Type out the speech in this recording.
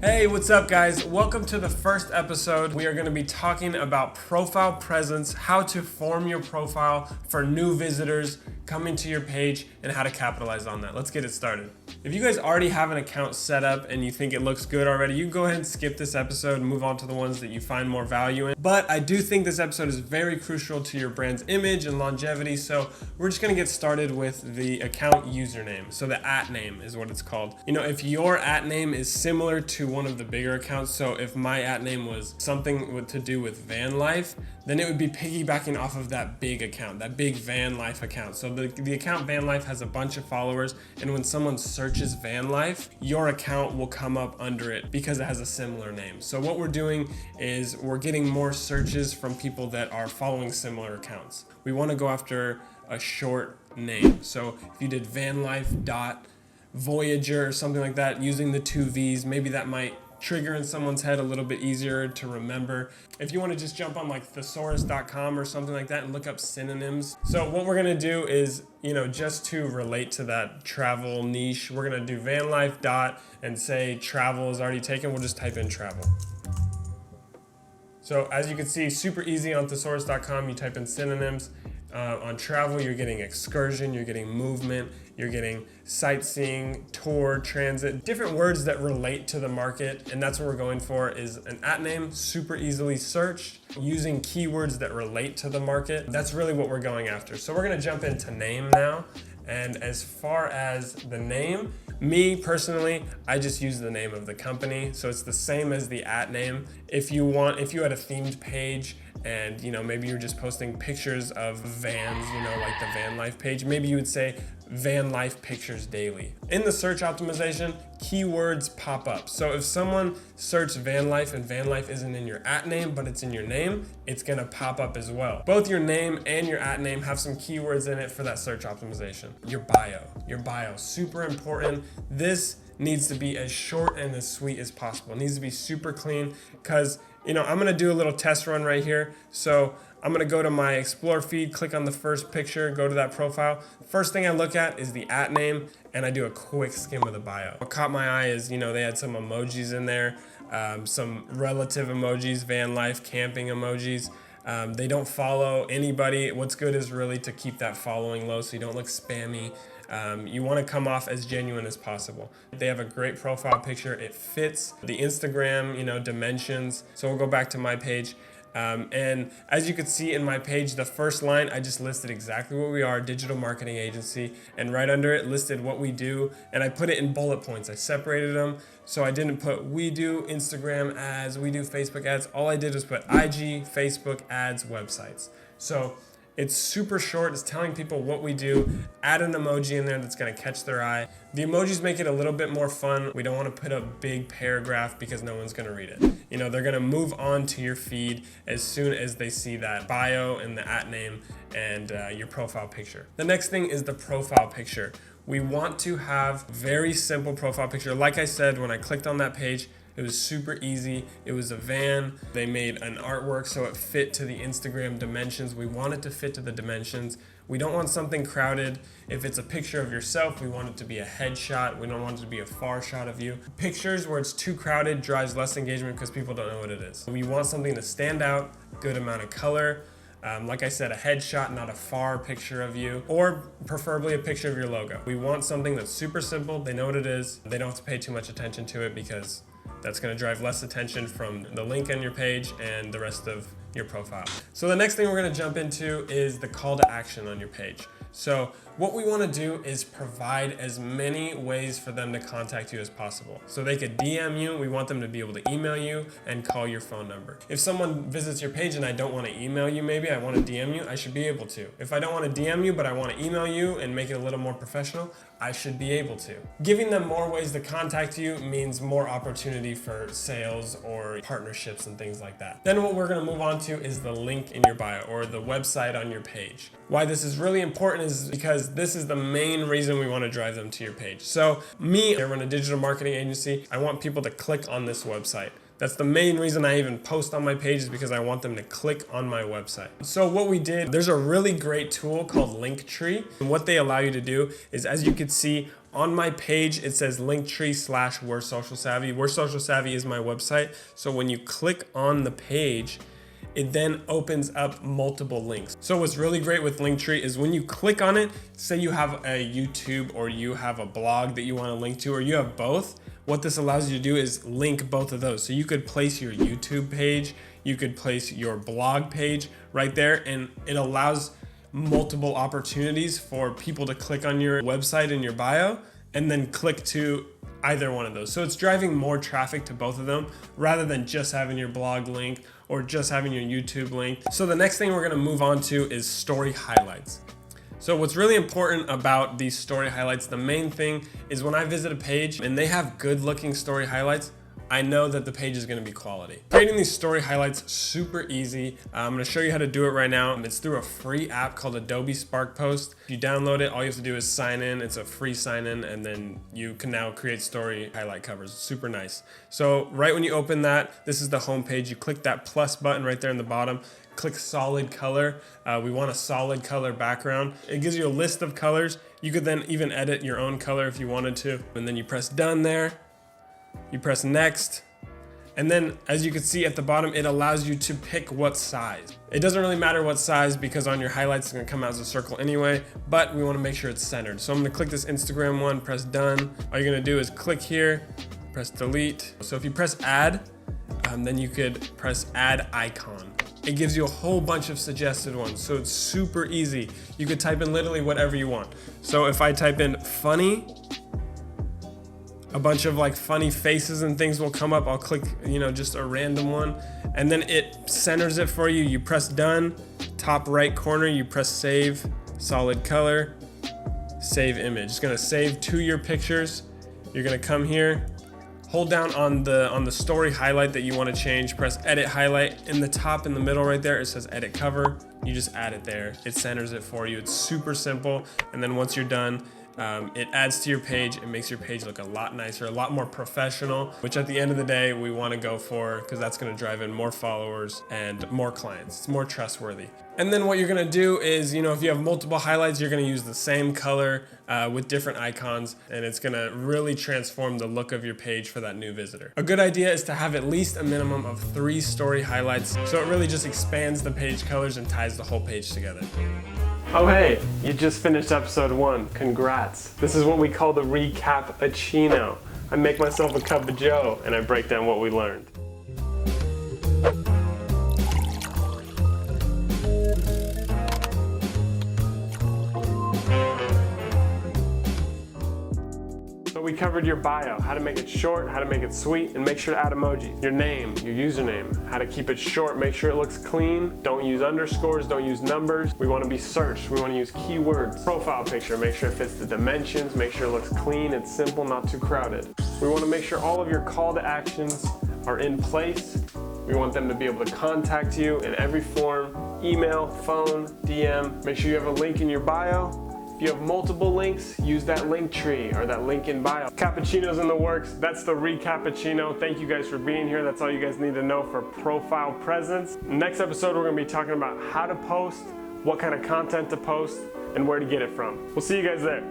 Hey, what's up guys? Welcome to the first episode. We are going to be talking about profile presence, how to form your profile for new visitors coming to your page, and how to capitalize on that. Let's get it started. If you guys already have an account set up and you think it looks good already, you can go ahead and skip this episode and move on to the ones that you find more value in. But I do think this episode is very crucial to your brand's image and longevity, so we're just going to get started with the account username. So the @name is what it's called. You know, if your @name is similar to one of the bigger accounts, so if my @name was something to do with van life, then it would be piggybacking off of that big account, that big van life account. So the account van life has a bunch of followers, and when someone searches van life, your account will come up under it because it has a similar name. So what we're doing is we're getting more searches from people that are following similar accounts. We want to go after a short name. So if you did vanlife.voyager or something like that using the 2 V's, maybe that might trigger in someone's head a little bit easier to remember. If you want to just jump on like thesaurus.com or something like that and look up synonyms. So what we're going to do is, just to relate to that travel niche, we're going to do vanlife and say travel is already taken. We'll just type in travel. So as you can see, super easy on thesaurus.com. You type in synonyms. On travel, you're getting excursion, you're getting movement, you're getting sightseeing, tour, transit, different words that relate to the market. And that's what we're going for, is an @name, super easily searched, using keywords that relate to the market. That's really what we're going after. So we're gonna jump into name now. And as far as the name, me personally, I just use the name of the company. So it's the same as the @name. If you had a themed page and maybe you're just posting pictures of vans, like the van life page, maybe you would say van life pictures daily. In the search optimization, keywords pop up. So if someone searched van life and van life isn't in your @name, but it's in your name, it's gonna pop up as well. Both your name and your @name have some keywords in it for that search optimization. Your bio, super important. This needs to be as short and as sweet as possible. It needs to be super clean because, I'm gonna do a little test run right here. So I'm gonna go to my Explore feed, click on the first picture, go to that profile. First thing I look at is the @name, and I do a quick skim of the bio. What caught my eye is, they had some emojis in there, some relative emojis, van life, camping emojis. They don't follow anybody. What's good is really to keep that following low so you don't look spammy. You want to come off as genuine as possible. They have a great profile picture. It fits the Instagram, dimensions. So we'll go back to my page. And as you can see in my page, the first line, I just listed exactly what we are, digital marketing agency, and right under it listed what we do, and I put it in bullet points. I separated them, so I didn't put we do Instagram ads, we do Facebook ads. All I did was put IG, Facebook ads, websites. So it's super short. It's telling people what we do. Add an emoji in there that's going to catch their eye. The emojis make it a little bit more fun. We don't want to put a big paragraph because no one's going to read it. They're going to move on to your feed as soon as they see that bio and the @name and your profile picture. The next thing is the profile picture. We want to have very simple profile picture. Like I said, when I clicked on that page, it was super easy. It was a van. They made an artwork so it fit to the Instagram dimensions. We want it to fit to the dimensions. We don't want something crowded. If it's a picture of yourself, we want it to be a headshot. We don't want it to be a far shot of you. Pictures where it's too crowded drives less engagement because people don't know what it is. We want something to stand out, good amount of color. Like I said, a headshot, not a far picture of you, or preferably a picture of your logo. We want something that's super simple. They know what it is. They don't have to pay too much attention to it because that's going to drive less attention from the link on your page and the rest of your profile. So the next thing we're going to jump into is the call to action on your page. So what we want to do is provide as many ways for them to contact you as possible. So they could DM you, we want them to be able to email you and call your phone number. If someone visits your page and I don't want to email you, maybe I want to DM you, I should be able to. If I don't want to DM you, but I want to email you and make it a little more professional, I should be able to. Giving them more ways to contact you means more opportunity for sales or partnerships and things like that. Then what we're going to move on to is the link in your bio or the website on your page. Why this is really important is because this is the main reason we want to drive them to your page. So I run a digital marketing agency. I want people to click on this website. That's the main reason I even post on my page, is because I want them to click on my website. So what we did, there's a really great tool called Linktree. And what they allow you to do is, as you can see on my page, it says Linktree / We're Social Savvy. We're Social Savvy is my website. So when you click on the page, it then opens up multiple links. So what's really great with Linktree is when you click on it, say you have a YouTube or you have a blog that you want to link to, or you have both, what this allows you to do is link both of those. So you could place your YouTube page, you could place your blog page right there, and it allows multiple opportunities for people to click on your website in your bio and then click to either one of those. So it's driving more traffic to both of them rather than just having your blog link or just having your YouTube link. So the next thing we're gonna move on to is story highlights. So what's really important about these story highlights, the main thing is when I visit a page and they have good looking story highlights, I know that the page is gonna be quality. Creating these story highlights, super easy. I'm gonna show you how to do it right now. It's through a free app called Adobe Spark Post. If you download it, all you have to do is sign in. It's a free sign in, and then you can now create story highlight covers. Super nice. So right when you open that, this is the home page. You click that plus button right there in the bottom. Click solid color. We want a solid color background. It gives you a list of colors. You could then even edit your own color if you wanted to. And then you press done there. You press next, and then as you can see at the bottom, it allows you to pick what size. It doesn't really matter what size because on your highlights it's gonna come out as a circle anyway, but we wanna make sure it's centered. So I'm gonna click this Instagram one, press done. All you're gonna do is click here, press delete. So if you press add, then you could press add icon. It gives you a whole bunch of suggested ones, so it's super easy. You could type in literally whatever you want. So if I type in funny, a bunch of like funny faces and things will come up. I'll click, just a random one, and then it centers it for you. You press done, top right corner, you press save, solid color, save image. It's gonna save to your pictures. You're gonna come here, hold down on the story highlight that you want to change, press edit highlight. In the top, in the middle right there, it says edit cover. You just add it there. It centers it for you. It's super simple. And then once you're done, it adds to your page. It makes your page look a lot nicer, a lot more professional, which at the end of the day, we want to go for, because that's going to drive in more followers and more clients. It's more trustworthy. And then what you're going to do is, if you have multiple highlights, you're going to use the same color with different icons, and it's going to really transform the look of your page for that new visitor. A good idea is to have at least a minimum of 3 story highlights, so it really just expands the page colors and ties the whole page together. Oh hey, you just finished episode 1. Congrats. This is what we call the recappuccino. I make myself a cup of joe and I break down what we learned. So we covered your bio, how to make it short, how to make it sweet, and make sure to add emojis. Your name, your username, how to keep it short, make sure it looks clean. Don't use underscores, don't use numbers. We want to be searched, we want to use keywords. Profile picture, make sure it fits the dimensions, make sure it looks clean, it's simple, not too crowded. We want to make sure all of your call to actions are in place. We want them to be able to contact you in every form, email, phone, DM. Make sure you have a link in your bio. If you have multiple links, use that link tree or that link in bio. Cappuccino's in the works. That's the recappuccino. Thank you guys for being here. That's all you guys need to know for profile presence. Next episode, we're gonna be talking about how to post, what kind of content to post, and where to get it from. We'll see you guys there.